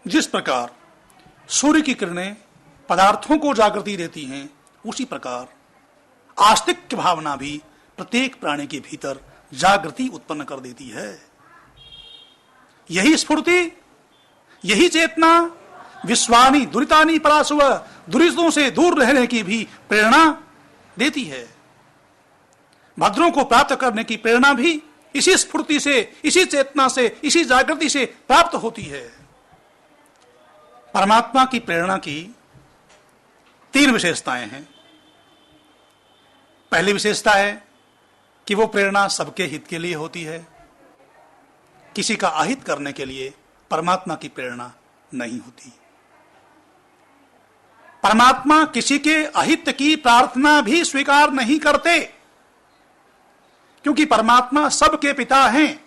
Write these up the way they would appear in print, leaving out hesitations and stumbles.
जिस प्रकार सूर्य की किरणें पदार्थों को जागृति देती हैं, उसी प्रकार आस्तिक भावना भी प्रत्येक प्राणी के भीतर जागृति उत्पन्न कर देती है। यही स्फूर्ति, यही चेतना विश्वानि दुरितानि परासुव, दुरितों से दूर रहने की भी प्रेरणा देती है। भद्रों को प्राप्त करने की प्रेरणा भी इसी स्फूर्ति से, इसी चेतना से, इसी जागृति से प्राप्त होती है। परमात्मा की प्रेरणा की 3 विशेषताएं हैं। पहली विशेषता है कि वो प्रेरणा सबके हित के लिए होती है। किसी का अहित करने के लिए परमात्मा की प्रेरणा नहीं होती। परमात्मा किसी के अहित की प्रार्थना भी स्वीकार नहीं करते, क्योंकि परमात्मा सबके पिता हैं।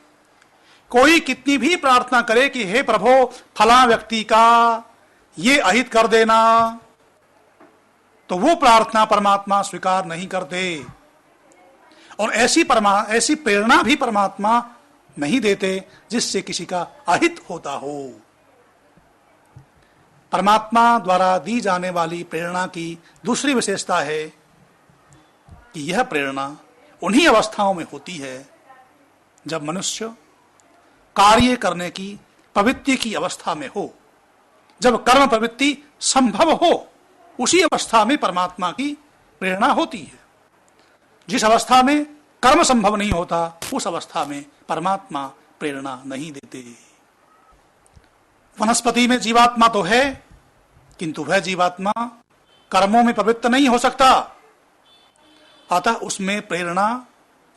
कोई कितनी भी प्रार्थना करे कि हे प्रभु फला व्यक्ति का ये अहित कर देना, तो वो प्रार्थना परमात्मा स्वीकार नहीं करते, और ऐसी प्रेरणा भी परमात्मा नहीं देते जिससे किसी का अहित होता हो। परमात्मा द्वारा दी जाने वाली प्रेरणा की दूसरी विशेषता है कि यह प्रेरणा उन्हीं अवस्थाओं में होती है जब मनुष्य कार्य करने की प्रवृत्ति की अवस्था में हो, जब कर्म प्रवृत्ति संभव हो, उसी अवस्था में परमात्मा की प्रेरणा होती है। जिस अवस्था में कर्म संभव नहीं होता, उस अवस्था में परमात्मा प्रेरणा नहीं देते। वनस्पति में जीवात्मा तो है, किंतु वह जीवात्मा कर्मों में प्रवृत्त नहीं हो सकता, अतः उसमें प्रेरणा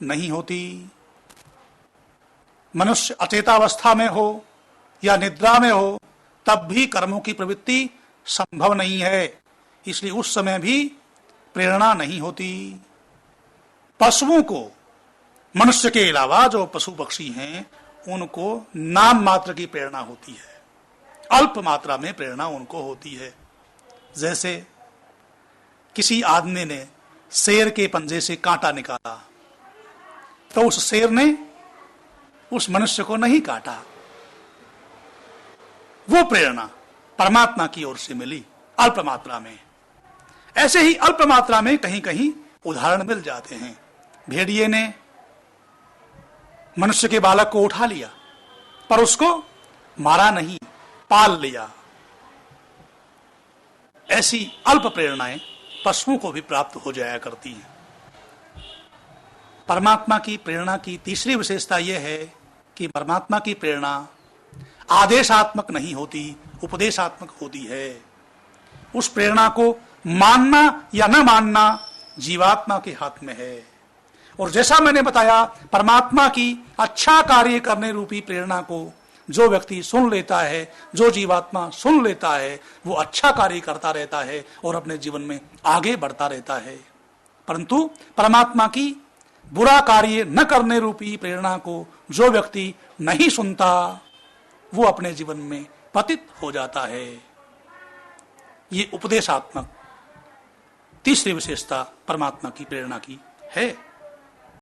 नहीं होती। मनुष्य अचेतावस्था में हो या निद्रा में हो, तब भी कर्मों की प्रवृत्ति संभव नहीं है, इसलिए उस समय भी प्रेरणा नहीं होती। पशुओं को, मनुष्य के अलावा जो पशु पक्षी हैं, उनको नाम मात्र की प्रेरणा होती है, अल्प मात्रा में प्रेरणा उनको होती है। जैसे किसी आदमी ने शेर के पंजे से कांटा निकाला, तो उस शेर ने उस मनुष्य को नहीं काटा। वो प्रेरणा परमात्मा की ओर से मिली अल्प मात्रा में। ऐसे ही अल्प मात्रा में कहीं कहीं उदाहरण मिल जाते हैं। भेड़िए ने मनुष्य के बालक को उठा लिया, पर उसको मारा नहीं, पाल लिया। ऐसी अल्प प्रेरणाएं पशुओं को भी प्राप्त हो जाया करती हैं। परमात्मा की प्रेरणा की तीसरी विशेषता यह है कि परमात्मा की प्रेरणा आदेशात्मक नहीं होती, उपदेशात्मक होती है। उस प्रेरणा को मानना या न मानना जीवात्मा के हाथ में है। और जैसा मैंने बताया, परमात्मा की अच्छा कार्य करने रूपी प्रेरणा को जो व्यक्ति सुन लेता है, जो जीवात्मा सुन लेता है, वो अच्छा कार्य करता रहता है और अपने जीवन में आगे बढ़ता रहता है। परंतु परमात्मा की बुरा कार्य न करने रूपी प्रेरणा को जो व्यक्ति नहीं सुनता, वो अपने जीवन में पतित हो जाता है। ये उपदेशात्मक तीसरी विशेषता परमात्मा की प्रेरणा की है।